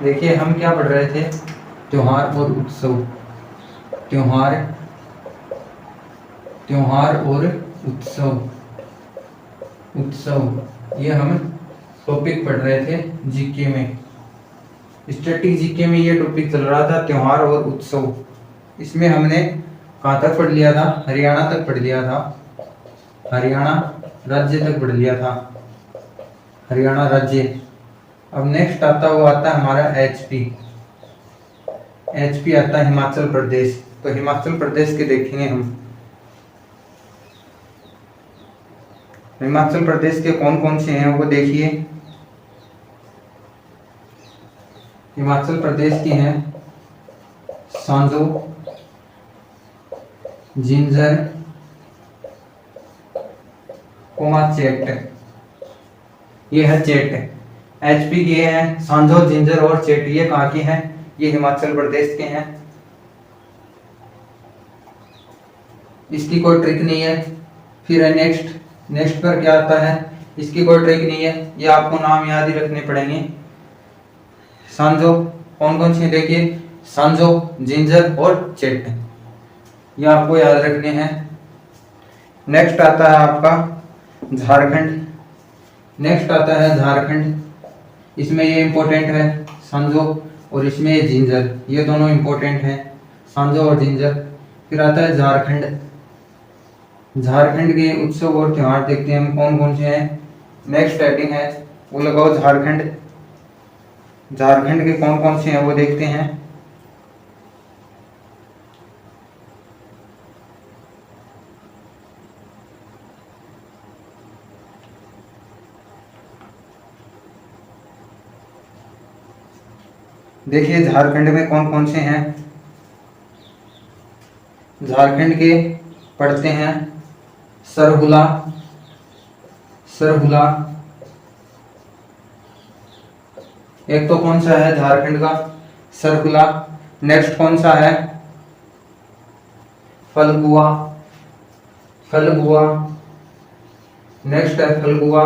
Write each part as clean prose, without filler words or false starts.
देखिए हम क्या पढ़ रहे थे, त्योहार और उत्सव। त्योहार त्योहार और उत्सव। ये हम टॉपिक पढ़ रहे थे जीके में। स्टैटिक जीके में ये टॉपिक चल रहा था, त्योहार और उत्सव। इसमें हमने कहाँ तक पढ़ लिया था? हरियाणा तक पढ़ लिया था। हरियाणा राज्य तक पढ़ लिया था। हरियाणा राज्य। अब नेक्स्ट आता है हमारा एचपी। एचपी आता है हिमाचल प्रदेश। तो हिमाचल प्रदेश के देखेंगे हम। हिमाचल प्रदेश के कौन कौन से हैं वो देखिए। हिमाचल प्रदेश के हैं सांजो, जिंजर, चेट। ये है चेट। एचपी के हैं सांजो, जिंजर और चेट। ये कहाँ के हैं? ये हिमाचल प्रदेश के हैं। इसकी कोई ट्रिक नहीं है। फिर है नेक्स्ट पर क्या आता है? इसकी कोई ट्रिक नहीं है, ये आपको नाम याद ही रखने पड़ेंगे। सांजो कौन कौन से देखिए, सांजो, जिंजर और चेट, ये आपको याद रखने हैं। नेक्स्ट आता है आपका झारखंड। इसमें ये इंपॉर्टेंट है सांजो, और इसमें ये जिंजर। ये दोनों इंपॉर्टेंट हैं, सांजो और जिंजर। फिर आता है झारखंड के उत्सव और त्योहार देखते हैं हम कौन कौन से हैं। नेक्स्ट हेडिंग है वो लगाओ झारखंड के कौन कौन से हैं वो देखते हैं। देखिए झारखंड में कौन कौन से हैं। झारखंड के पढ़ते हैं सरहुला। एक तो कौन सा है झारखंड का? सरहुला। नेक्स्ट कौन सा है? फलगुआ। नेक्स्ट है फलगुआ।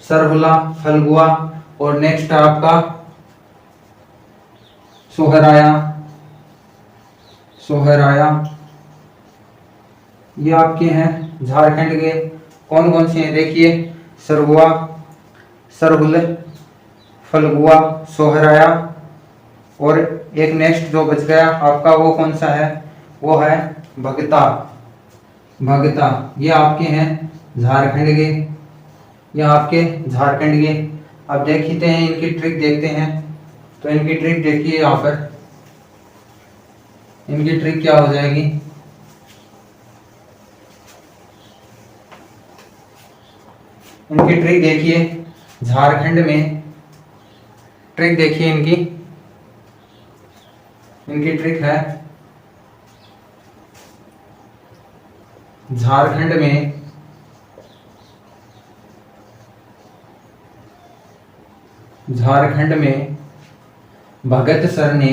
सरहुला, फलगुआ। और नेक्स्ट है आपका सोहराया। ये आपके हैं झारखंड के। कौन कौन से हैं देखिए, सरहुल, फलगुआ, सोहराया। और एक नेक्स्ट जो बच गया आपका वो कौन सा है? वो है भगता। ये आपके हैं झारखंड के। अब देखते हैं इनकी ट्रिक देखते हैं। तो इनकी ट्रिक देखिए, यहाँ पर इनकी ट्रिक क्या हो जाएगी। इनकी ट्रिक देखिए, झारखंड में ट्रिक देखिए इनकी ट्रिक है झारखंड में भगत सर ने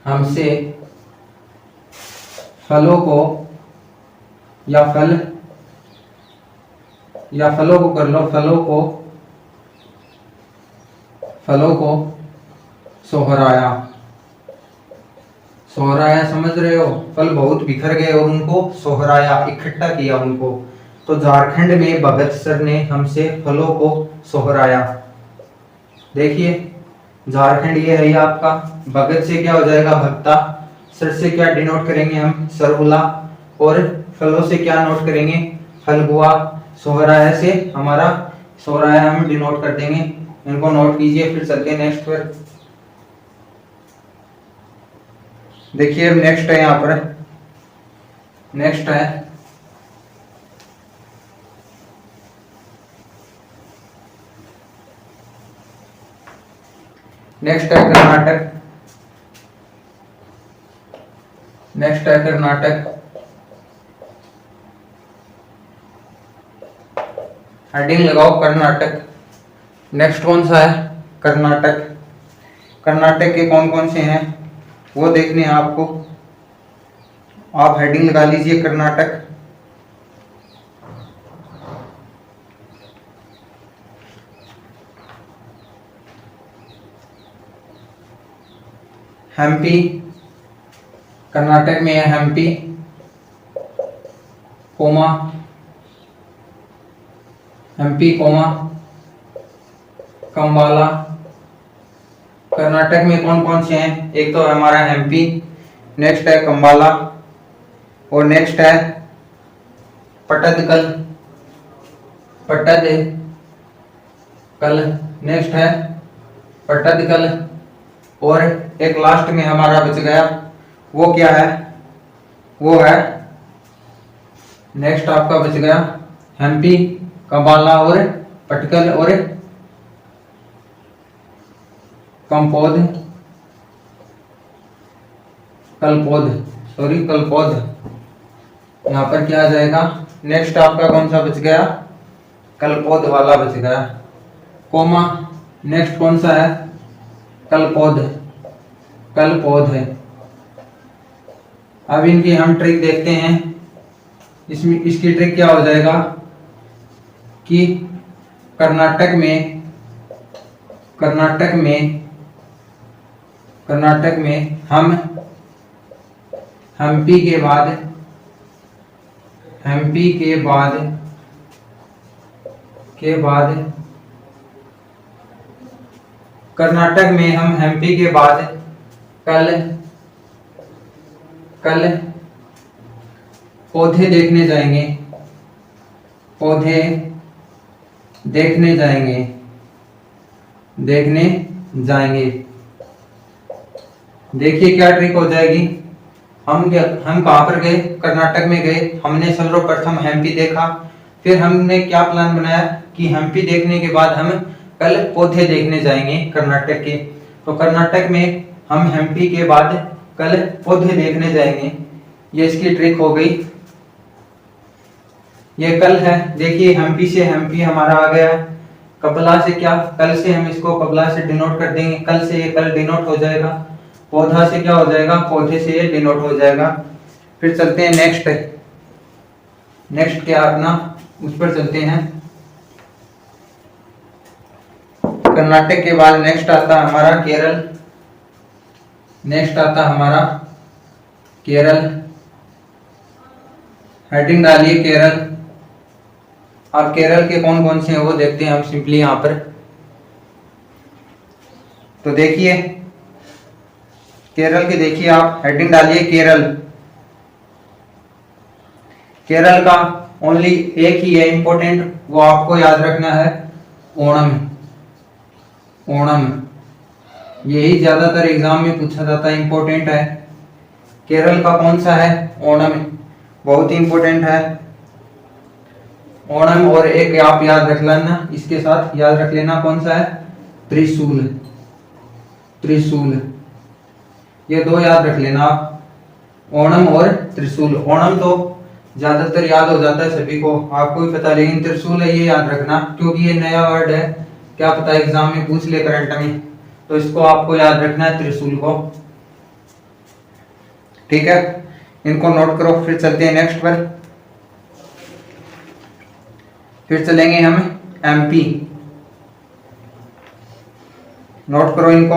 हमसे फलों को कर लो, फलों को सोहराया समझ रहे हो? फल बहुत बिखर गए और उनको सोहराया, इकट्ठा किया उनको। तो झारखंड में भगत सर ने हमसे फलों को सोहराया। देखिए झारखंड ये है आपका। भगत से क्या हो जाएगा? भक्ता। सर से क्या डिनोट करेंगे हम? सरहुला। और फलों से क्या नोट करेंगे? फलगुआ। सोहराया से हमारा सोहराया हम डिनोट कर देंगे। इनको नोट कीजिए। फिर चलते हैं नेक्स्ट पर। देखिए अब नेक्स्ट है, यहाँ पर नेक्स्ट है कर्नाटक। हेडिंग लगाओ कर्नाटक। नेक्स्ट कौन सा है? कर्नाटक के कौन कौन से हैं? वो देखने हैं आपको। आप हेडिंग लगा लीजिए कर्नाटक। हम्पी, कर्नाटक में है हम्पी, कोमा, हम्पी कोमा, कंबाला। कर्नाटक में कौन कौन से हैं? एक तो हमारा हम्पी, नेक्स्ट है कंबाला, और नेक्स्ट है पट्टदकल, पट्टदकल, नेक्स्ट है पट्टदकल, और एक लास्ट में हमारा बच गया, वो क्या है? वो है नेक्स्ट आपका बच गया हम्पी, कंबाला और पटकल और कंपोद, कलपोद, सॉरी कलपोद। यहाँ पर क्या आ जाएगा? नेक्स्ट आपका कौन सा बच गया? कलपोद वाला बच गया। कोमा, नेक्स्ट कौन सा है? कलपोद, कलपोद है। अब इनकी हम ट्रिक देखते हैं। इसमें इसकी ट्रिक क्या हो जाएगा कि कर्नाटक में हम हम्पी के बाद कर्नाटक में हम हम्पी के बाद कल पौधे देखने जाएंगे, देखिए क्या ट्रिक हो जाएगी। हम कहाँ पर गए? कर्नाटक में गए। हमने सर्वप्रथम हम्पी देखा, फिर हमने क्या प्लान बनाया कि हम्पी देखने के बाद हम कल पौधे देखने जाएंगे कर्नाटक के। तो कर्नाटक में हम हम्पी के बाद कल पौधे देखने जाएंगे। ये इसकी ट्रिक हो गई। ये कल है, देखिए हम्पी से हम्पी हमारा आ गया। कपला से क्या? कल से हम इसको कपला से डिनोट कर देंगे, कल से ये कल डिनोट हो जाएगा। पौधा से क्या हो जाएगा? पौधे से ये डिनोट हो जाएगा। फिर चलते हैं नेक्स्ट क्या अपना उस पर चलते हैं। कर्नाटक के बाद नेक्स्ट आता हमारा केरल। हेडिंग डालिए केरल। अब केरल के कौन कौन से हैं वो देखते हैं हम सिंपली यहाँ पर। तो देखिए केरल के, देखिए आप हेडिंग डालिए केरल। केरल का ओनली एक ही है इंपॉर्टेंट, वो आपको याद रखना है, ओणम। यही ज्यादातर एग्जाम में पूछा जाता है, इंपॉर्टेंट है। केरल का कौन सा है? ओणम, बहुत ही इंपॉर्टेंट है ओणम। और एक आप याद रख लेना, इसके साथ याद रख लेना कौन सा है? त्रिशूल। ये दो याद रख लेना आप, ओणम और त्रिशूल। ओणम तो ज्यादातर याद हो जाता है सभी को, आपको भी पता, लेकिन त्रिशूल है ये याद रखना, क्योंकि ये नया वर्ड है, क्या पता एग्जाम में पूछ ले करंट में, तो इसको आपको याद रखना है, त्रिशूल को। ठीक है, इनको नोट करो। फिर चलते हैं नेक्स्ट पर। फिर चलेंगे हम एमपी। नोट करो इनको।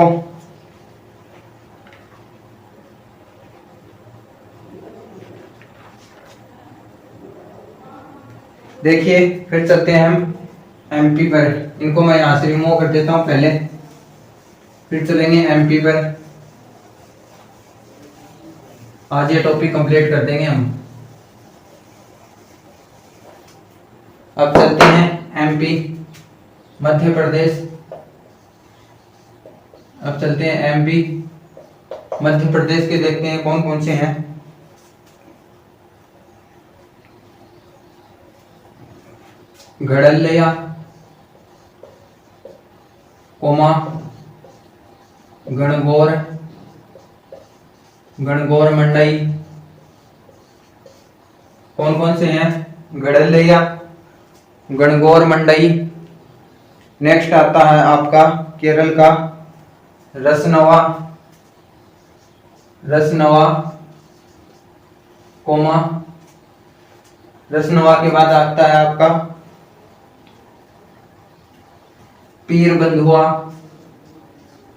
देखिए फिर चलते हैं हम एमपी पर। इनको मैं यहां से रिमूव कर देता हूं पहले। फिर चलेंगे एमपी पर। आज ये टॉपिक कंप्लीट कर देंगे हम। अब चलते हैं एमपी, मध्य प्रदेश। अब चलते हैं एमपी, मध्य प्रदेश के, देखते हैं कौन कौन से हैं। गड़लैया, कोमा, गणगौर मंडई। कौन कौन से हैं? गड़लैया, गणगौर मंडई। नेक्स्ट आता है आपका केरल का रसनवा, रसनवा, कोमा, रसनवा के बाद आता है आपका पीर बंधुआ,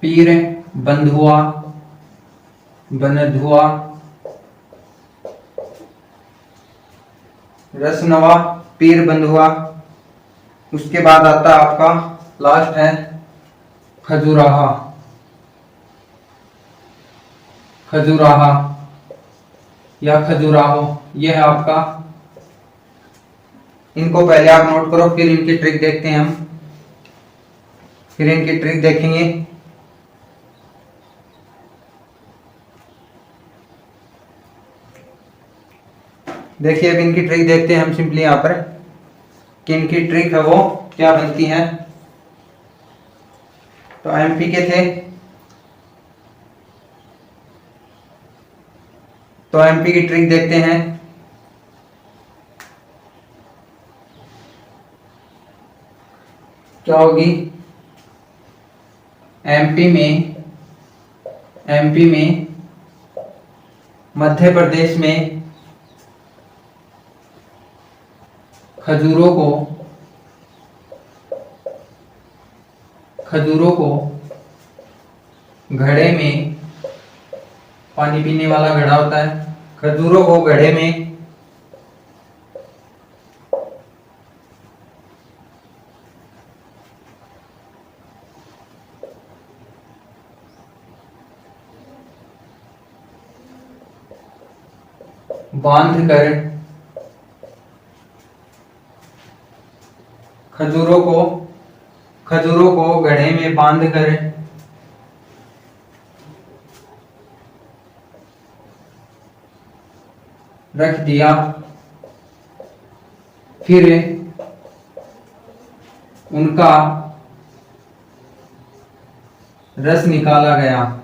पीर बंधुआ, बनधुआ, रसनवा, पीर बंधुआ। उसके बाद आता है आपका लास्ट है खजुराहा, खजुराहा या खजुराहो, यह है आपका। इनको पहले आप नोट करो, फिर इनकी ट्रिक देखते हैं हम, फिर इनकी ट्रिक देखेंगे। देखिए अब इनकी ट्रिक देखते हैं हम सिंपली यहाँ पर कि इनकी ट्रिक है वो क्या बनती है। तो एमपी के थे, तो एमपी की ट्रिक देखते हैं। क्या होगी, एमपी में मध्य प्रदेश में खजूरों को घड़े में, पानी पीने वाला घड़ा होता है, खजूरों को घड़े में बांध कर, खजूरों को घड़े में बांध कर रख दिया, फिर उनका रस निकाला गया।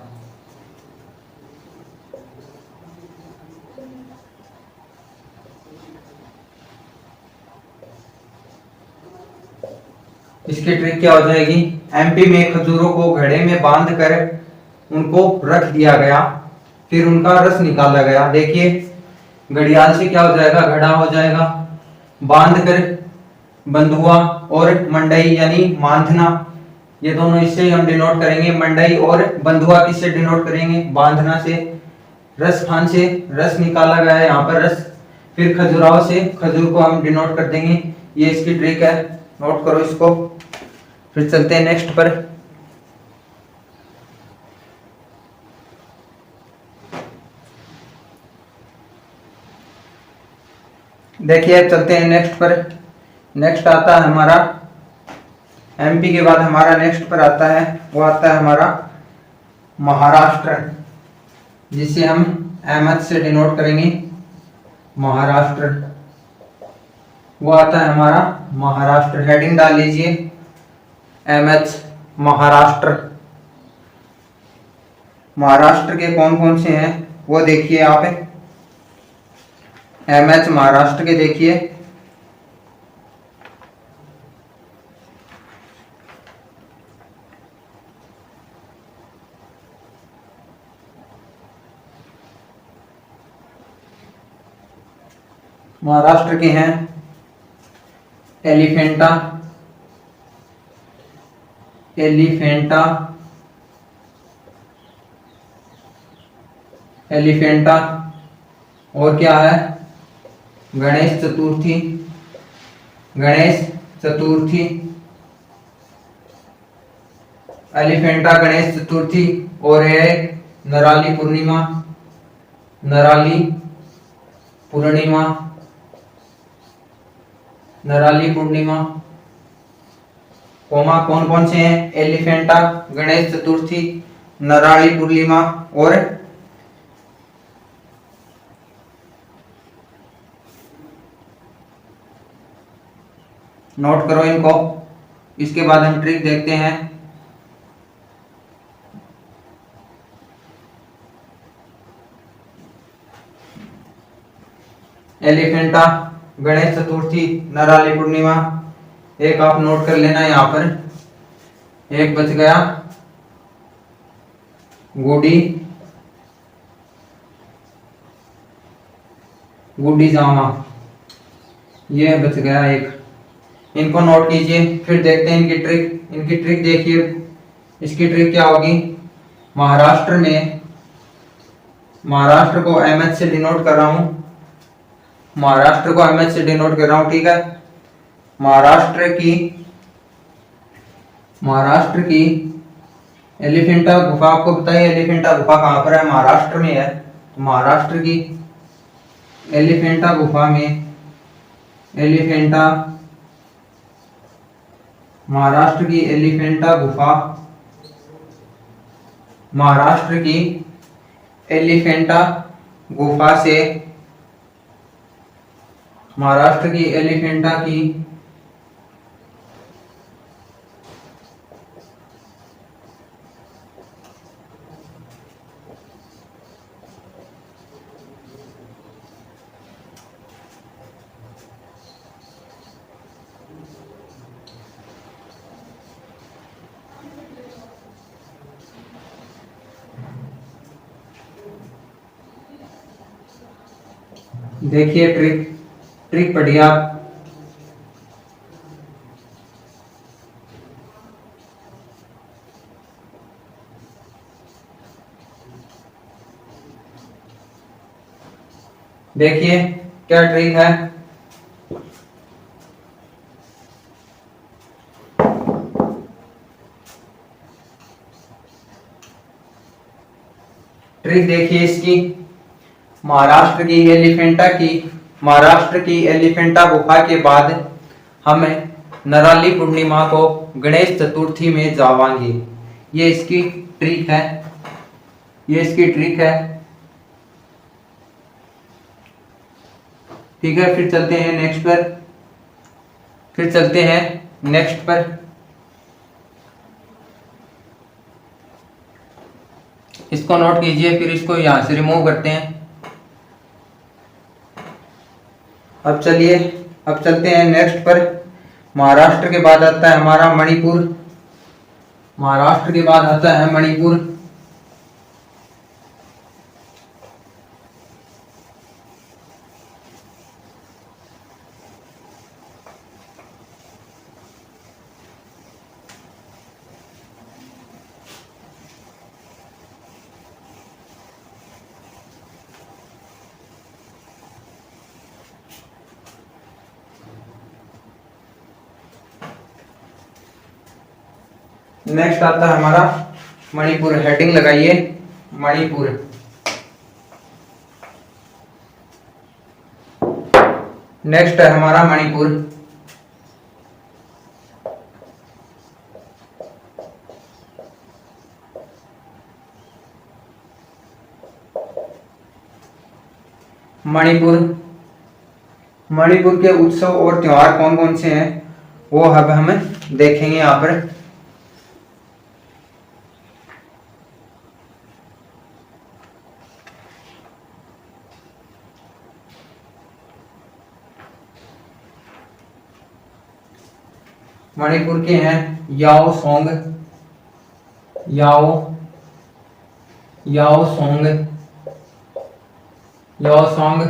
इसकी ट्रिक क्या हो जाएगी, एमपी में खजूरों को घड़े में बांध कर उनको रख दिया गया, फिर उनका रस निकाला गया। देखिए घड़ियाल से क्या हो जाएगा, घड़ा हो जाएगा, बांध कर बंधुआ और मंडई यानी मांधना, ये दोनों इससे हम डिनोट करेंगे। मंडई और बंधुआ किससे डिनोट करेंगे, बांधना से। रस खान से रस निकाला गया है यहाँ पर रस, फिर खजुराहो से खजूर को हम डिनोट कर देंगे। ये इसकी ट्रिक है, नोट करो इसको। फिर चलते हैं नेक्स्ट पर। देखिए चलते हैं नेक्स्ट पर। नेक्स्ट आता है हमारा एमपी के बाद हमारा नेक्स्ट पर आता है, वो आता है हमारा महाराष्ट्र, जिसे हम एमएच से डिनोट करेंगे, महाराष्ट्र। वो आता है हमारा महाराष्ट्र, हेडिंग डाल लीजिए एमएच, महाराष्ट्र। महाराष्ट्र के कौन कौन से हैं वो देखिए आप, एमएच महाराष्ट्र के देखिए, महाराष्ट्र के हैं एलिफेंटा, एलिफेंटा, एलिफेंटा, और क्या है, गणेश चतुर्थी, गणेश चतुर्थी, एलिफेंटा, गणेश चतुर्थी, और है नराली पूर्णिमा, नराली पूर्णिमा, नराली पूर्णिमा। कोमा कौन कौन से हैं, एलिफेंटा, गणेश चतुर्थी, नराली पूर्णिमा और नोट करो इनको। इसके बाद हम ट्रिक देखते हैं। एलिफेंटा, गणेश चतुर्थी, नराली पूर्णिमा, एक आप नोट कर लेना यहाँ पर, एक बच गया, गुड़ी गुडी जामा, ये बच गया एक, इनको नोट कीजिए। फिर देखते हैं इनकी ट्रिक। इनकी ट्रिक देखिए, इसकी ट्रिक क्या होगी। महाराष्ट्र में, महाराष्ट्र को एमएच से डिनोट कर रहा हूं, महाराष्ट्र को एमएच से डिनोट कर रहा हूं, ठीक है। महाराष्ट्र की, महाराष्ट्र की एलिफेंटा गुफा, आपको बताइए एलिफेंटा गुफा कहां पर है, महाराष्ट्र में है। तो महाराष्ट्र की एलिफेंटा गुफा में, एलिफेंटा, महाराष्ट्र की एलिफेंटा गुफा, महाराष्ट्र की एलिफेंटा गुफा से, महाराष्ट्र की एलिफेंटा की देखिए ट्रिक, ट्रिक पढ़िए आप। देखिए क्या ट्रिक है। ट्रिक देखिए इसकी, महाराष्ट्र की एलिफेंटा की, महाराष्ट्र की एलिफेंटा गुफा के बाद हमें नराली पूर्णिमा को गणेश चतुर्थी में जावांगे। ये इसकी ट्रिक है, ये इसकी ट्रिक है, ठीक है। फिर चलते हैं नेक्स्ट पर, फिर चलते हैं नेक्स्ट पर। इसको नोट कीजिए, फिर इसको यहां से रिमूव करते हैं। अब चलिए, अब चलते हैं नेक्स्ट पर। महाराष्ट्र के बाद आता है हमारा मणिपुर, महाराष्ट्र के बाद आता है मणिपुर। नेक्स्ट आता है हमारा मणिपुर, हेडिंग लगाइए मणिपुर। नेक्स्ट है हमारा मणिपुर। मणिपुर, मणिपुर के उत्सव और त्योहार कौन कौन से हैं वो अब हम देखेंगे यहाँ पर। मणिपुर के हैं याओ सोंग, याओ, याओ सोंग, याओ सोंग।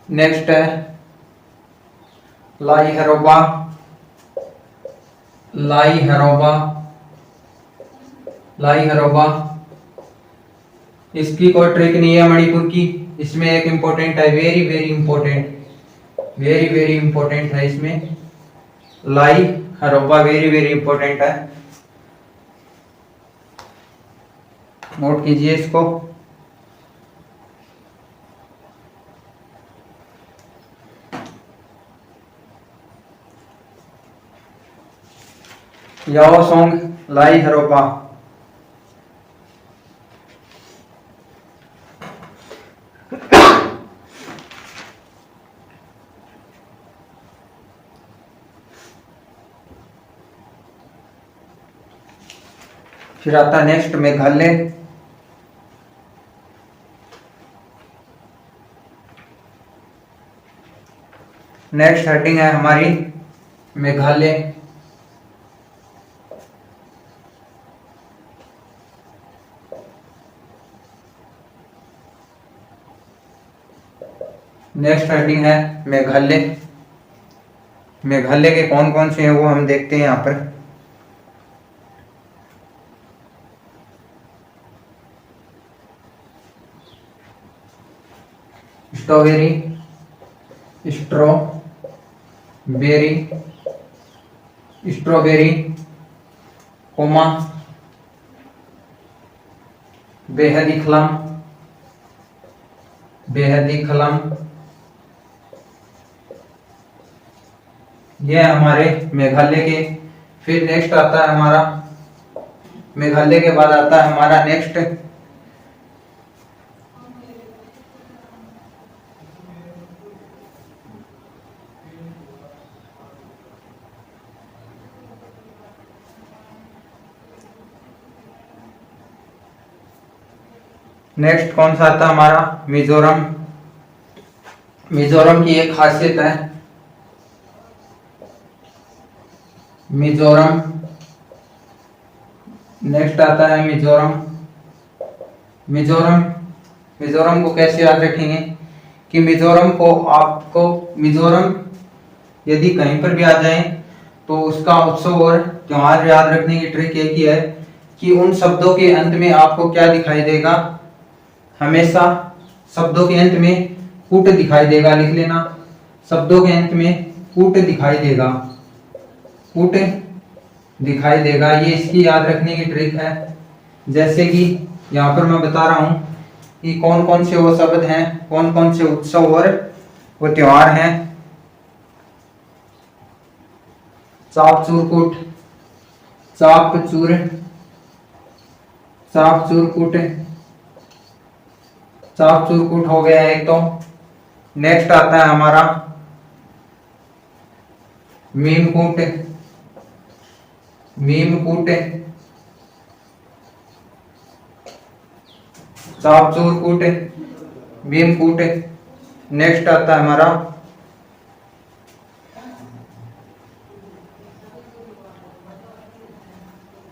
नेक्स्ट है लाई हरोबा, लाई हरोबा, लाई हरोबा। इसकी कोई ट्रिक नहीं है मणिपुर की, इसमें एक इंपॉर्टेंट है, very very important, very very important है इसमें, लाई हरोबा वेरी वेरी इंपॉर्टेंट है, नोट कीजिए इसको। याओ सोंग, लाई हरोबा। फिर आता नेक्स्ट मेघालय, नेक्स्ट हेडिंग है हमारी मेघालय। नेक्स्ट हेडिंग है मेघालय। मेघालय के कौन कौन से हैं वो हम देखते हैं यहाँ पर। स्ट्रॉबेरी, स्ट्रॉबेरी, स्ट्रॉबेरी, कोमा, बेहदी खलम, बेहदी खलम, ये हमारे मेघालय के। फिर नेक्स्ट आता है हमारा, मेघालय के बाद आता है हमारा नेक्स्ट कौन सा आता है हमारा, मिजोरम। मिजोरम की एक खासियत है, मिजोरम। नेक्स्ट आता है मिजोरम। मिजोरम, मिजोरम को कैसे याद रखेंगे कि मिजोरम को आपको, मिजोरम यदि कहीं पर भी आ जाए तो उसका उत्सव और त्योहार याद रखने की ट्रिक एक ही है कि उन शब्दों के अंत में आपको क्या दिखाई देगा, हमेशा शब्दों के अंत में कूट दिखाई देगा। लिख लेना, शब्दों के अंत में कूट दिखाई देगा, कूट दिखाई देगा। ये इसकी याद रखने की ट्रिक है। जैसे कि यहाँ पर मैं बता रहा हूँ कि कौन कौन से वो शब्द हैं, कौन कौन से उत्सव और वो त्योहार हैं। चाप चूर कूट, चाप चूर, चाप चूर कूट, चाप चूर कूट हो गया एक तो। नेक्स्ट आता है हमारा मीम कूट, मीम कूट, चाप चूर कूट, मीम कूट। नेक्स्ट आता है हमारा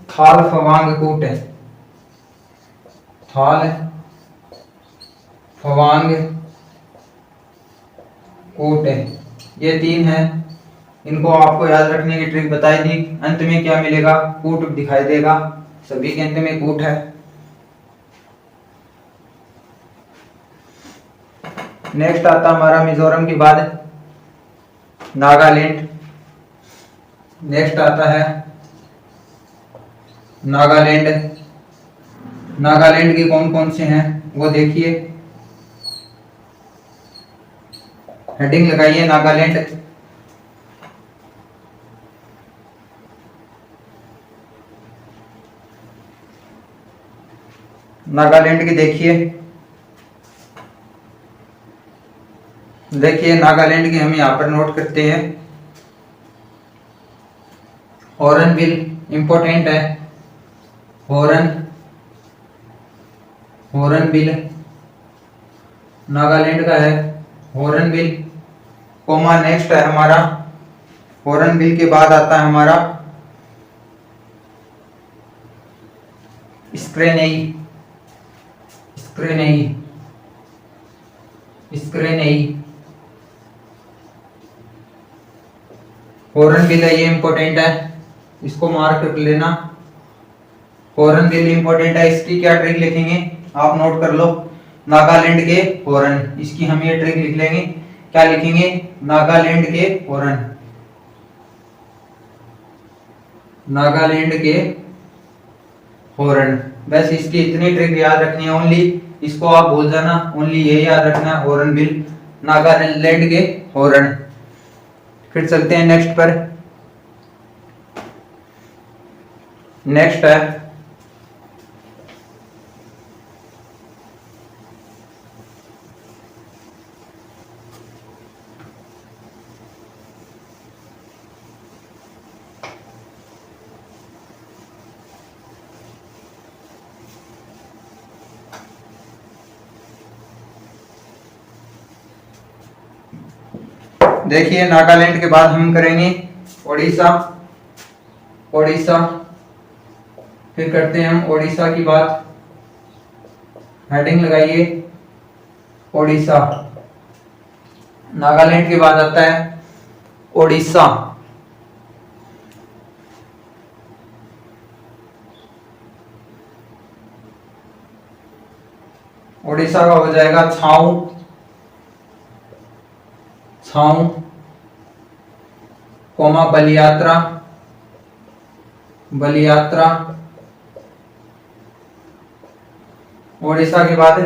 थाल फवांग कूट, थाल फवांग कूट। ये तीन है, इनको आपको याद रखने की ट्रिक बताई थी। अंत में क्या मिलेगा, कूट दिखाई देगा, सभी के अंत में कूट है। नेक्स्ट आता हमारा मिजोरम के बाद नागालैंड। नेक्स्ट आता है नागालैंड। नागालैंड के कौन कौन से हैं वो देखिए, हेडिंग लगाइए नागालैंड। नागालैंड की देखिए, देखिए नागालैंड की हम यहाँ पर नोट करते हैं। हॉर्नबिल इंपॉर्टेंट है, हॉर्नबिल नागालैंड का है, हॉर्नबिल कोमा। नेक्स्ट है हमारा, हॉर्नबिल के बाद आता है हमारा स्क्रेनेई, स्क्रेनेई, स्क्रेनेई। हॉर्नबिल है, ये इंपॉर्टेंट है, इसको मार्क कर लेना। हॉर्नबिल इंपॉर्टेंट है, इसकी क्या ट्रिक लिखेंगे आप नोट कर लो। नागालैंड के हॉर्न, इसकी हम ये ट्रिक लिख लेंगे। क्या लिखेंगे, नागालैंड के हॉर्न, नागालैंड के हॉर्न। बस इसकी इतनी ट्रिक याद रखनी है ओनली, इसको आप भूल जाना, ओनली ये याद रखना है, हॉर्नबिल नागालैंड के हॉर्न। फिर चलते हैं नेक्स्ट पर। नेक्स्ट है देखिए, नागालैंड के बाद हम करेंगे ओडिशा, ओडिशा। फिर करते हैं हम ओडिशा की बात, हेडिंग लगाइए ओडिशा। नागालैंड के बाद आता है ओडिशा। ओडिशा का हो जाएगा छाऊ, छाऊ कोमा बलियात्रा, बलियात्रा। ओडिशा के बाद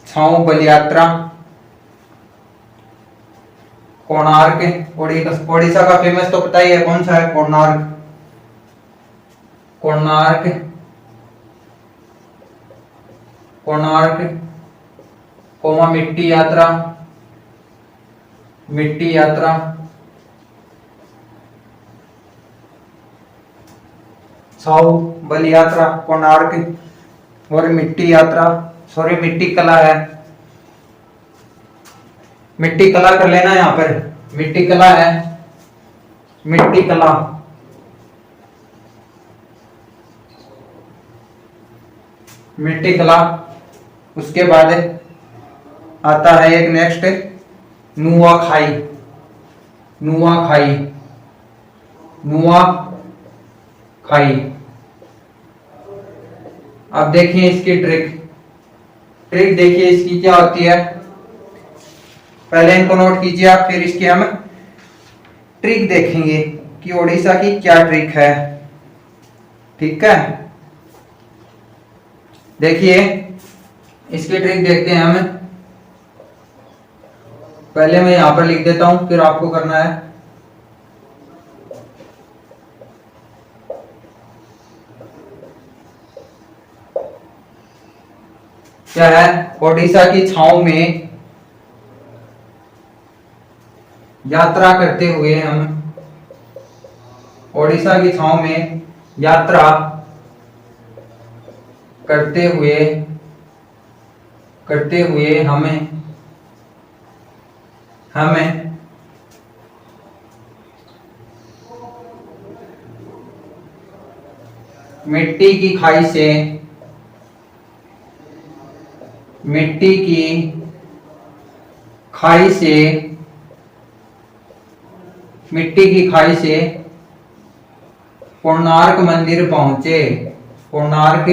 छाऊ बलियात्रा, कोणार्क। ओडिशा का फेमस तो पता ही है, कौन सा है? कोणार्क, कोणार्क, कोणार्क कोमा मिट्टी यात्रा, मिट्टी यात्रा। छाऊ बलियात्रा, कोणार्क और मिट्टी यात्रा, सॉरी मिट्टी कला है, मिट्टी कला कर लेना यहाँ पर, मिट्टी कला है, मिट्टी कला। मिट्टी कला। उसके बाद आता है एक नेक्स्ट नुआखाई, नुआखाई, नुआखाई। अब देखिए इसकी ट्रिक, ट्रिक देखिए इसकी क्या होती है। पहले इनको नोट कीजिए आप, फिर इसकी हम ट्रिक देखेंगे कि ओडिशा की क्या ट्रिक है। ठीक है, देखिए इसकी ट्रिक देखते हैं हम। पहले मैं यहां पर लिख देता हूं, फिर आपको करना है। क्या है? ओडिशा की छांव में यात्रा करते हुए हम, ओडिशा की छांव में यात्रा करते हुए हमें मिट्टी की खाई से, मिट्टी की खाई से, मिट्टी की खाई से कोणार्क मंदिर पहुंचे, कोणार्क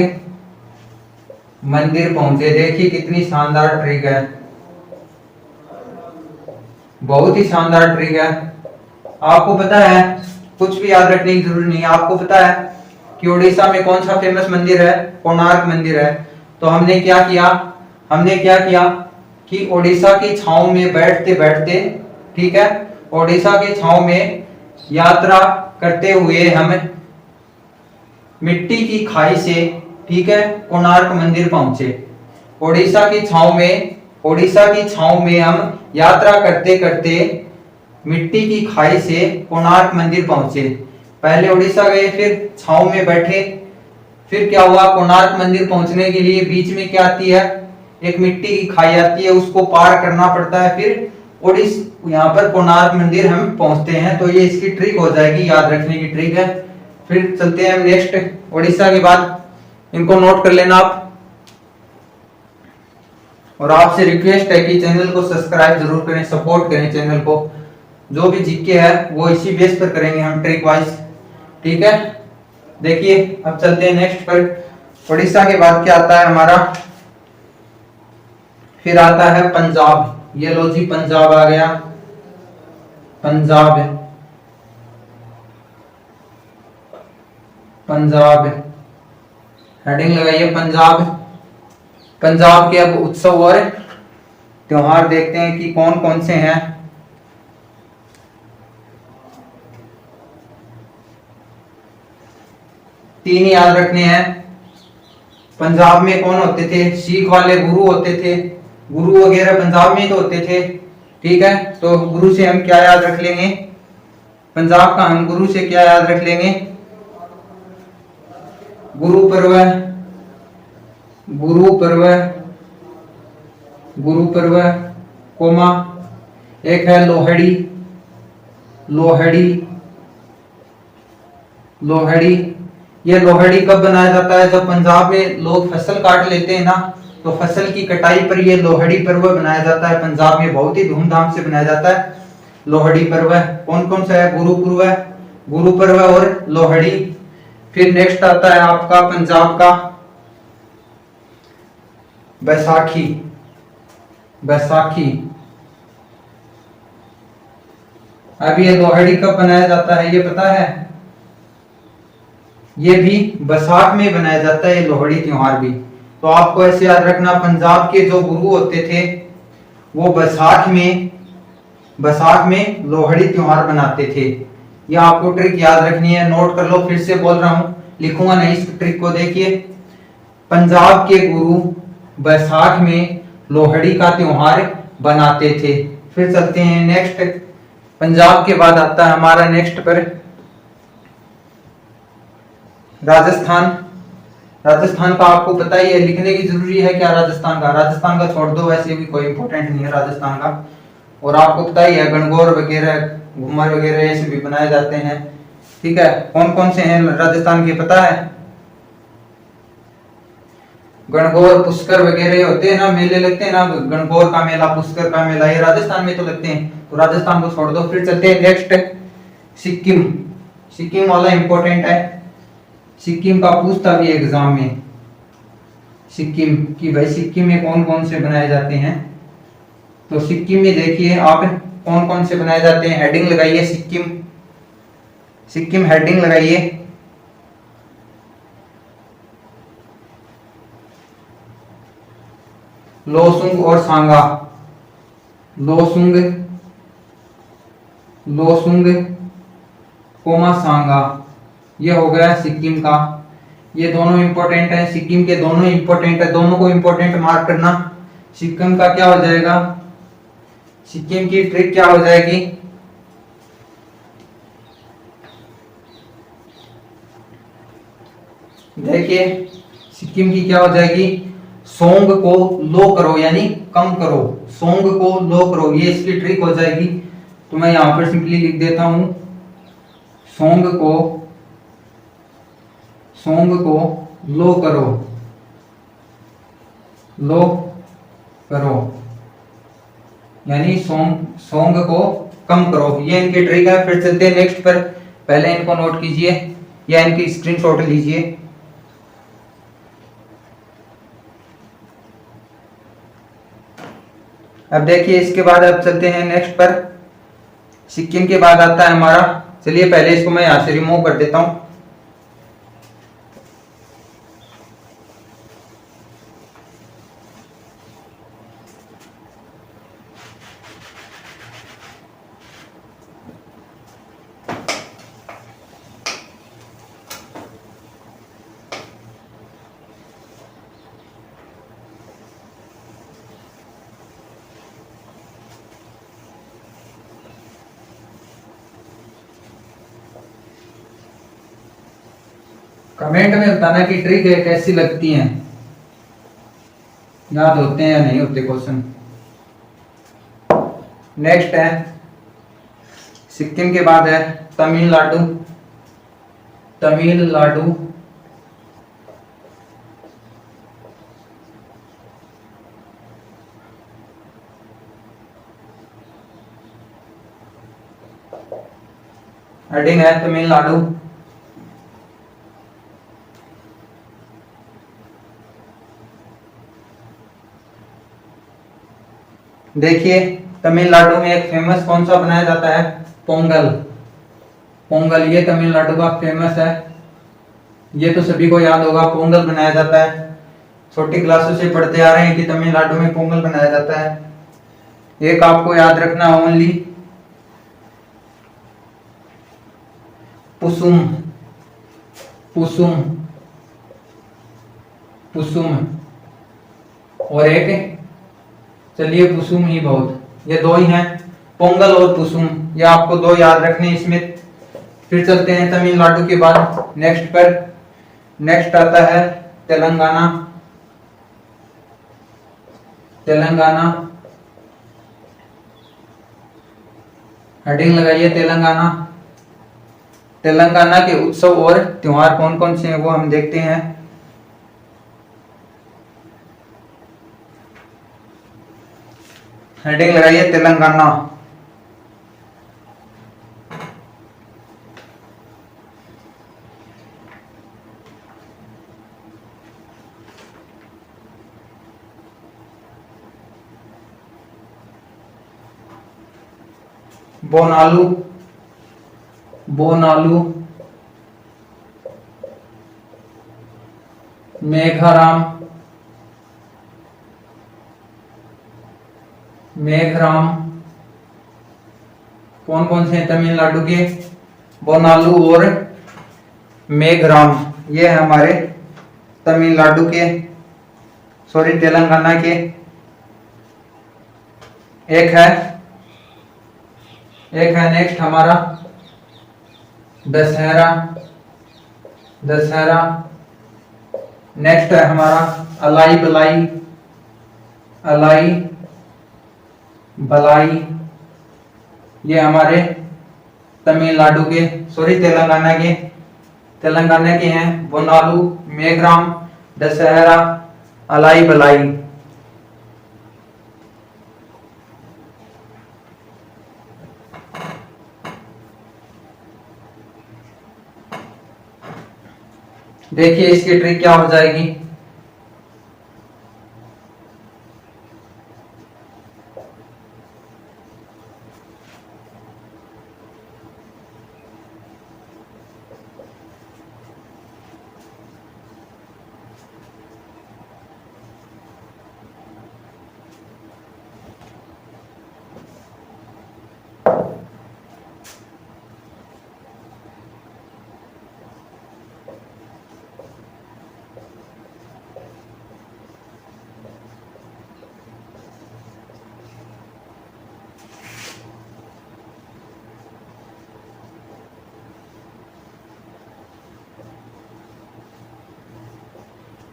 मंदिर पहुंचे। देखिए कितनी शानदार ट्रिक है, बहुत ही शानदार ट्रिक है। आपको पता है, कुछ भी याद रखने की जरूरत नहीं है। आपको पता है कि उड़ीसा में कौन सा फेमस मंदिर है? कोणार्क मंदिर है। तो हमने क्या किया, हमने क्या किया कि ओडिशा की छांव में बैठते बैठते, ठीक है, ओडिशा की छांव में यात्रा करते हुए हम मिट्टी की खाई से, ठीक है, कोणार्क मंदिर पहुंचे। ओडिशा की छांव में, ओडिशा की छांव में हम यात्रा करते करते मिट्टी की खाई से कोणार्क मंदिर पहुंचे। पहले ओडिशा गए, फिर छांव में बैठे, फिर क्या हुआ, कोणार्क मंदिर पहुंचने के लिए बीच में क्या आती है, एक मिट्टी की खाई आती है, उसको पार करना पड़ता है, फिर यहाँ पर कोणार्क मंदिर हम पहुंचते हैं। तो ये इसकी ट्रिक हो जाएगी, याद रखने की ट्रिक है। फिर चलते हैं नेक्स्ट। ओडिशा के बाद इनको नोट कर लेना आप, और आपसे रिक्वेस्ट है कि चैनल को सब्सक्राइब जरूर करें, सपोर्ट करें चैनल को। जो भी जीके है वो इसी बेस पर करेंगे हम, ट्रिक वाइज। ठीक है, देखिए अब चलते हैं नेक्स्ट पर। ओडिशा के बाद क्या आता है हमारा, फिर आता है पंजाब। ये लो जी, पंजाब आ गया, पंजाब, पंजाब हेडिंग लगाइए पंजाब। पंजाब के अब उत्सव और त्योहार देखते हैं कि कौन कौन से हैं। तीन याद रखने हैं। पंजाब में कौन होते थे? सिख वाले गुरु होते थे, गुरु वगैरह पंजाब में तो होते थे। ठीक है, तो गुरु से हम क्या याद रख लेंगे, पंजाब का हम गुरु से क्या याद रख लेंगे, गुरु पर्व, गुरु पर्व, गुरु पर्व, कोमा एक है लोहड़ी, लोहड़ी, लोहड़ी। ये लोहड़ी कब बनाया जाता है? जब पंजाब में लोग फसल काट लेते हैं ना, तो फसल की कटाई पर ये लोहड़ी पर्व मनाया जाता है। पंजाब में बहुत ही धूमधाम से मनाया जाता है लोहड़ी पर्व। कौन कौन सा है? गुरु पर्व और लोहड़ी। फिर नेक्स्ट आता है आपका पंजाब का बैसाखी। अब ये लोहड़ी कब बनाया जाता है ये पता है? ये भी बैसाख में बनाया जाता है ये लोहड़ी त्योहार भी। तो आपको ऐसे याद रखना, पंजाब के जो गुरु होते थे वो बैसाख में लोहड़ी त्योहार बनाते थे। ये आपको ट्रिक याद रखनी है, नोट कर लो। फिर से बोल रहा हूं, लिखूंगा नहीं इस ट्रिक को। देखिए, पंजाब के गुरु बैसाख में लोहड़ी का त्योहार बनाते थे। फिर चलते हैं नेक्स्ट। पंजाब के बाद आता है हमारा नेक्स्ट पर राजस्थान का आपको पता ही है, लिखने की जरूरी है क्या? राजस्थान का छोड़ दो, वैसे भी कोई इंपॉर्टेंट नहीं है राजस्थान का। और आपको पता ही है गणगौर वगैरह, घूमर वगैरह ऐसे भी बनाए जाते हैं। ठीक है, कौन कौन से हैं राजस्थान के पता है? गणगौर, पुष्कर वगैरह होते हैं ना, मेले लगते हैं ना, गणगौर का मेला, पुष्कर का मेला, ये राजस्थान में तो लगते हैं। तो राजस्थान को छोड़ दो। फिर चलते हैं नेक्स्ट सिक्किम वाला इंपॉर्टेंट है। सिक्किम का पूछता भी एग्जाम में, सिक्किम की भाई सिक्किम में कौन कौन से बनाए जाते हैं। तो सिक्किम में देखिए आप कौन कौन से बनाए जाते हैं, हेडिंग लगाइए सिक्किम हेडिंग लगाइए। लोसुंग और सांगा, लोसुंग कोमा सांगा, ये हो गया सिक्किम का। ये दोनों इंपॉर्टेंट है, सिक्किम के दोनों इंपॉर्टेंट है, दोनों को इंपॉर्टेंट मार्क करना। सिक्किम का क्या हो जाएगा? सिक्किम की ट्रिक क्या हो जाएगी? देखिए, सिक्किम की क्या हो जाएगी? सोंग को लो करो, यानी कम करो, सोंग को लो करो, ये इसकी ट्रिक हो जाएगी। तो मैं यहां पर सिंपली लिख देता हूं, सोंग को लो करो, यानी सोंग को कम करो, ये इनकी ट्रिक है। फिर चलते हैं नेक्स्ट पर, पहले इनको नोट कीजिए या इनकी स्क्रीनशॉट लीजिए। अब देखिए, इसके बाद अब चलते हैं नेक्स्ट पर। सिक्किम के बाद आता है हमारा, चलिए पहले इसको मैं यहां से रिमूव कर देता हूं। कमेंट में बताना कि ट्रिक कैसी लगती है, याद होते हैं या नहीं होते क्वेश्चन। नेक्स्ट है, सिक्किम के बाद है तमिलनाडु। हेडिंग है तमिलनाडु। देखिए, तमिलनाडु में एक फेमस कौन सा बनाया जाता है? पोंगल, ये तमिलनाडु का फेमस है। ये तो सभी को याद होगा, पोंगल बनाया जाता है, छोटी क्लासों से पढ़ते आ रहे हैं कि तमिलनाडु में पोंगल बनाया जाता है। एक आपको याद रखना, ओनली पुसुम और एक, चलिए पुसुम ही बहुत, ये दो ही हैं, पोंगल और पुसुम, ये आपको दो याद रखने इसमें। फिर चलते हैं तमिलनाडु के बाद नेक्स्ट पर। नेक्स्ट आता है तेलंगाना। हेडिंग लगाइए तेलंगाना के उत्सव और त्योहार कौन कौन से हैं वो हम देखते हैं। हेडिंग लगाइए तेलंगाना। बोनालू, बोनालू, मेघाराम, मेघराम। कौन कौन से हैं तमिलनाडु के? बोनालू और मेघराम, ये है हमारे तमिलनाडु के, सॉरी तेलंगाना के। एक है नेक्स्ट हमारा दशहरा, दशहरा। नेक्स्ट है हमारा अलाई बलाई, अलाई बलाई। ये हमारे तमिलनाडु के, सॉरी तेलंगाना के हैं। बोनालू, मेघराम, दशहरा, अलाई बलाई। देखिए इसकी ट्रिक क्या हो जाएगी।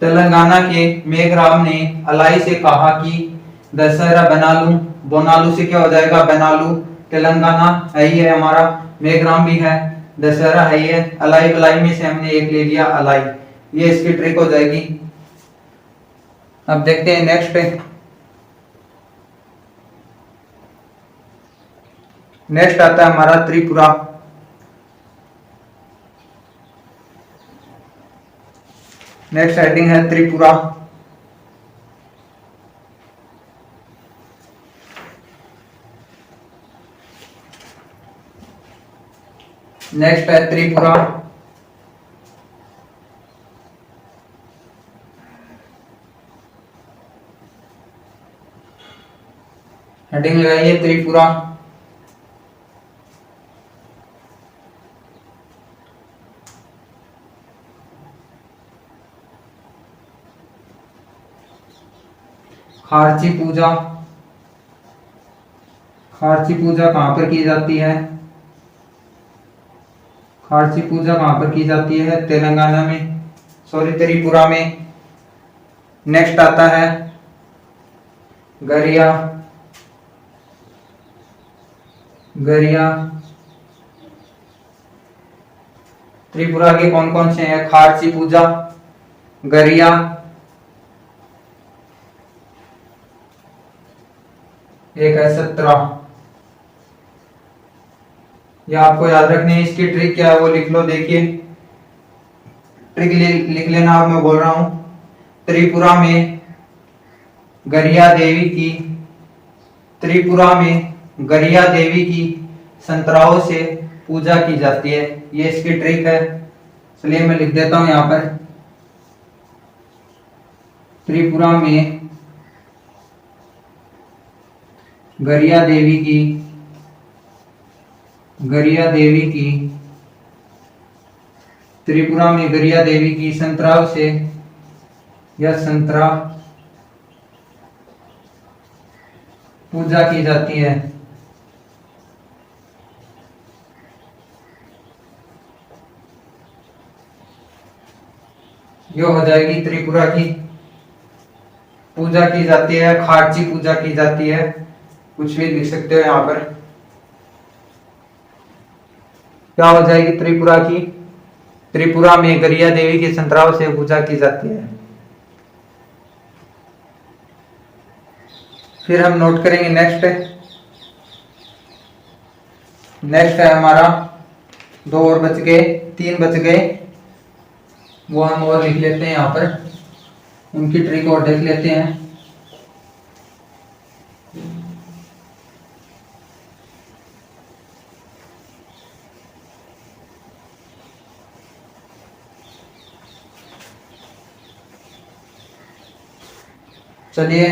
तेलंगाना के मेघराम ने अलाई से कहा कि दशहरा बना लूं। बोनालू से क्या हो जाएगा? बनालू। तेलंगाना है ही है हमारा, मेघराम भी है, दशहरा है ही है। अलाई बलाई में से हमने एक ले लिया अलाई। ये इसकी ट्रिक हो जाएगी। अब देखते हैं नेक्स्ट। नेक्स्ट आता है हमारा त्रिपुरा। नेक्स्ट हेडिंग है त्रिपुरा। नेक्स्ट है त्रिपुरा। हेडिंग लगाइए त्रिपुरा। खारची पूजा, खारची पूजा कहां पर की जाती है? खारची पूजा कहां पर की जाती है? तेलंगाना में, सॉरी त्रिपुरा में। नेक्स्ट आता है गरिया, गरिया। त्रिपुरा के कौन कौन से हैं? खारची पूजा, गरिया, एक है 17। या आपको याद रखनी है। इसकी ट्रिक क्या है वो लिख लो। देखिए ट्रिक लिख लेना। अब मैं बोल रहा हूं त्रिपुरा में गरिया देवी की, त्रिपुरा में गरिया देवी की संतराओं से पूजा की जाती है। ये इसकी ट्रिक है। चलिए मैं लिख देता हूं यहां पर। त्रिपुरा में गरिया देवी की, गरिया देवी की, त्रिपुरा में गरिया देवी की संतराव से या संतरा पूजा की जाती है। ये हो जाएगी त्रिपुरा की पूजा की जाती है, खारची पूजा की जाती है। कुछ भी लिख सकते हो यहाँ पर। क्या हो जाएगी त्रिपुरा की? त्रिपुरा में गरिया देवी के संतराव से पूजा की जाती है। फिर हम नोट करेंगे नेक्स्ट। नेक्स्ट है हमारा 2 और बच गए, 3 बच गए, वो हम और लिख लेते हैं यहाँ पर, उनकी ट्रिक और देख लेते हैं। चलिए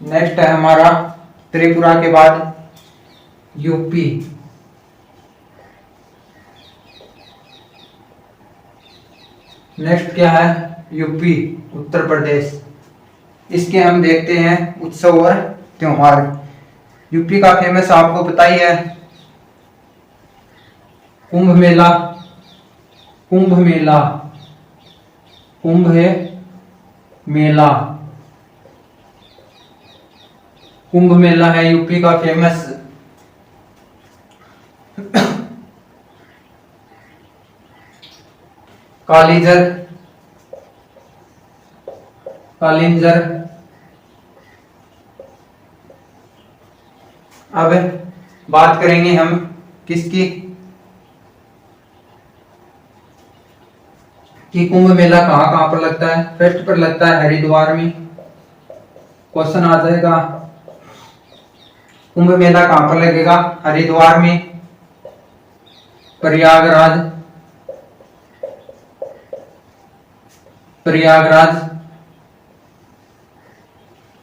नेक्स्ट है हमारा त्रिपुरा के बाद यूपी। नेक्स्ट क्या है? यूपी, उत्तर प्रदेश। इसके हम देखते हैं उत्सव और त्योहार। यूपी का फेमस आपको पता ही है, कुंभ मेला। कुंभ मेला, कुंभ मेला, कुंभ मेला है यूपी का फेमस। कालीजर, कालिंजर। अब बात करेंगे हम किसकी, कि कुंभ मेला कहाँ कहाँ पर लगता है। फर्स्ट पर लगता है हरिद्वार में। क्वेश्चन आ जाएगा कुंभ मेला कहाँ पर लगेगा? हरिद्वार में, प्रयागराज, प्रयागराज,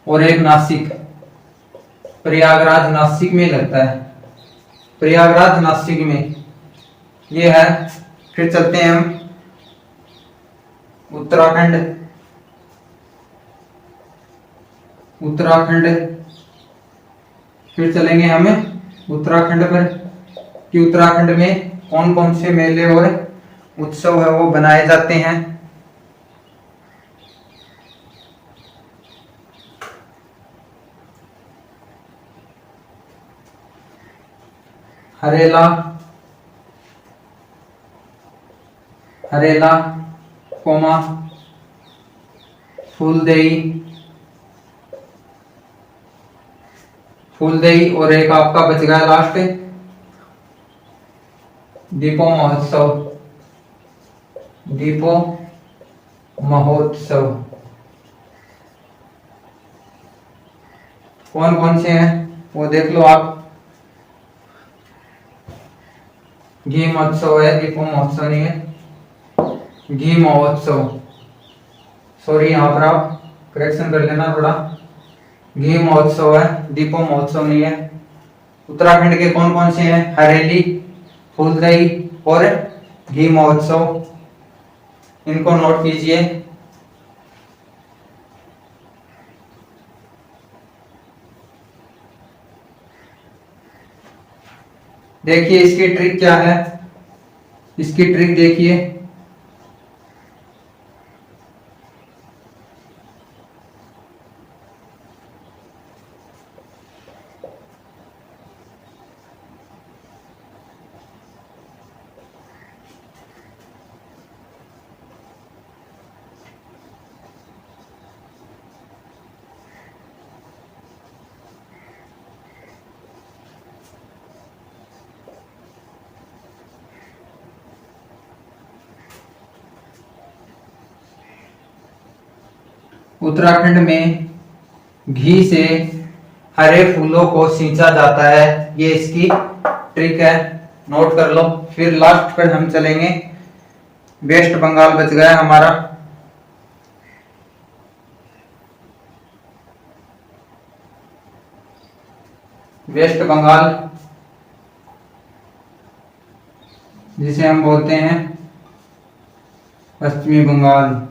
और एक नासिक। प्रयागराज नासिक में लगता है, प्रयागराज नासिक में ये है। फिर चलते हैं हम उत्तराखंड। उत्तराखंड, फिर चलेंगे हम उत्तराखंड पर, कि उत्तराखंड में कौन कौन से मेले और उत्सव है वो बनाए जाते हैं। हरेला, हरेला, कोमा, फूलदेई, फूलदेई, और एक आपका बच गया लास्ट, दीपो महोत्सव। दीपो महोत्सव कौन कौन से हैं वो देख लो आप। घी महोत्सव है, दीपो महोत्सव नहीं है, घी महोत्सव। सॉरी, यहाँ पर आप करेक्शन कर लेना थोड़ा। घी महोत्सव है, दीपो महोत्सव नहीं है। उत्तराखंड के कौन कौन से हैं? हरेली, फूलदेई और घी महोत्सव। इनको नोट कीजिए। देखिए इसकी ट्रिक क्या है, इसकी ट्रिक देखिए। उत्तराखंड में घी से हरे फूलों को सींचा जाता है, ये इसकी ट्रिक है, नोट कर लो। फिर लास्ट पर हम चलेंगे, वेस्ट बंगाल बच गया हमारा। वेस्ट बंगाल, जिसे हम बोलते हैं पश्चिमी बंगाल।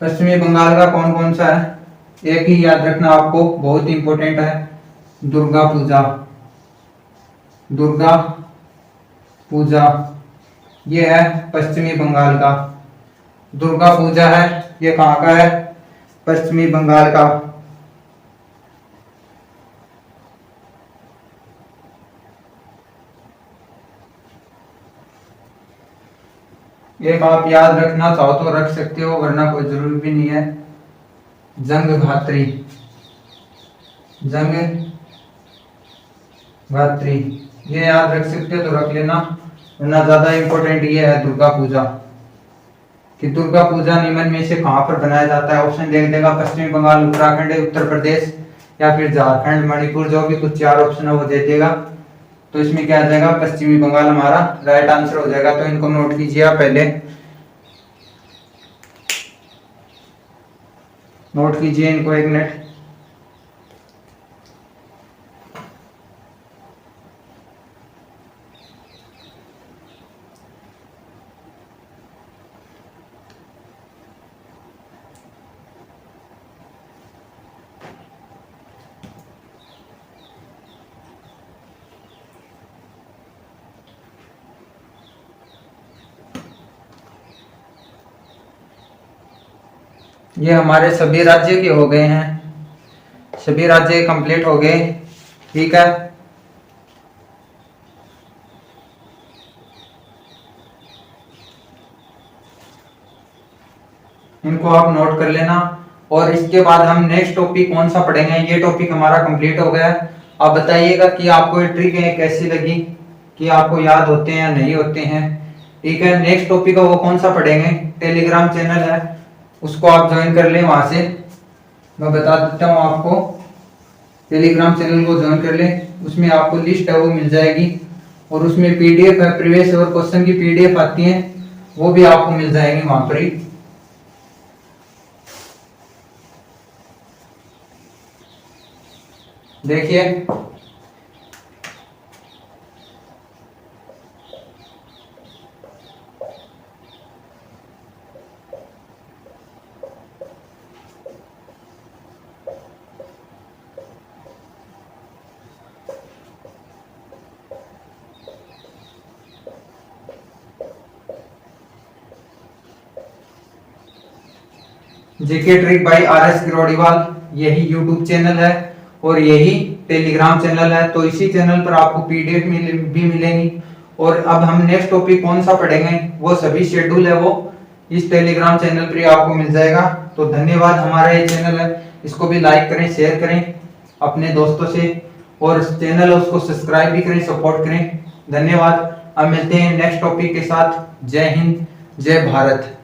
पश्चिमी बंगाल का कौन कौन सा है, एक ही याद रखना आपको, बहुत इंपॉर्टेंट है, दुर्गा पूजा। दुर्गा पूजा ये है पश्चिमी बंगाल का। दुर्गा पूजा है, ये कहाँ का है? पश्चिमी बंगाल का। एक आप याद रखना चाहो तो रख सकते हो, वरना कोई जरूरी भी नहीं है। जंग धात्री, जंग धात्री, ये याद रख सकते हो तो रख लेना, वरना ज्यादा इंपॉर्टेंट ये है दुर्गा पूजा, कि दुर्गा पूजा निम्न में से कहाँ पर बनाया जाता है। ऑप्शन देख देगा पश्चिमी बंगाल, उत्तराखंड, उत्तर प्रदेश या फिर झारखंड, मणिपुर, जो भी कुछ 4 ऑप्शन है वो दे देगा। तो इसमें क्या आ जाएगा, पश्चिमी बंगाल हमारा राइट आंसर हो जाएगा। तो इनको नोट कीजिए आप, पहले नोट कीजिए इनको 1 मिनट। ये हमारे सभी राज्य के हो गए हैं, सभी राज्य कंप्लीट हो गए। ठीक है, इनको आप नोट कर लेना। और इसके बाद हम नेक्स्ट टॉपिक कौन सा पढ़ेंगे, ये टॉपिक हमारा कंप्लीट हो गया। आप बताइएगा कि आपको ये ट्रिक कैसी लगी, कि आपको याद होते हैं या नहीं होते हैं। ठीक है, नेक्स्ट टॉपिक है वो कौन सा पढ़ेंगे, टेलीग्राम चैनल है उसको आप ज्वाइन कर लें। वहां से मैं बता देता हूँ आपको, टेलीग्राम चैनल को ज्वाइन कर लें, उसमें आपको लिस्ट है वो मिल जाएगी, और उसमें पीडीएफ है, प्रीवियस और क्वेश्चन की पीडीएफ आती है, वो भी आपको मिल जाएंगी वहां पर ही। देखिए जीके ट्रिक बाय आरएस गिरोडीवाल, यही यूट्यूब चैनल है और यही टेलीग्राम चैनल है। तो इसी चैनल पर आपको पीडीएफ भी मिलेंगी। और अब हम नेक्स्ट टॉपिक कौन सा पढ़ेंगे वो सभी शेड्यूल है वो इस टेलीग्राम चैनल पर आपको मिल जाएगा। तो धन्यवाद, हमारा ये चैनल है, इसको भी लाइक करें, शेयर करें अपने दोस्तों से, और चैनल है उसको सब्सक्राइब भी करें, सपोर्ट करें। धन्यवाद, अब मिलते हैं नेक्स्ट टॉपिक के साथ। जय हिंद, जय भारत।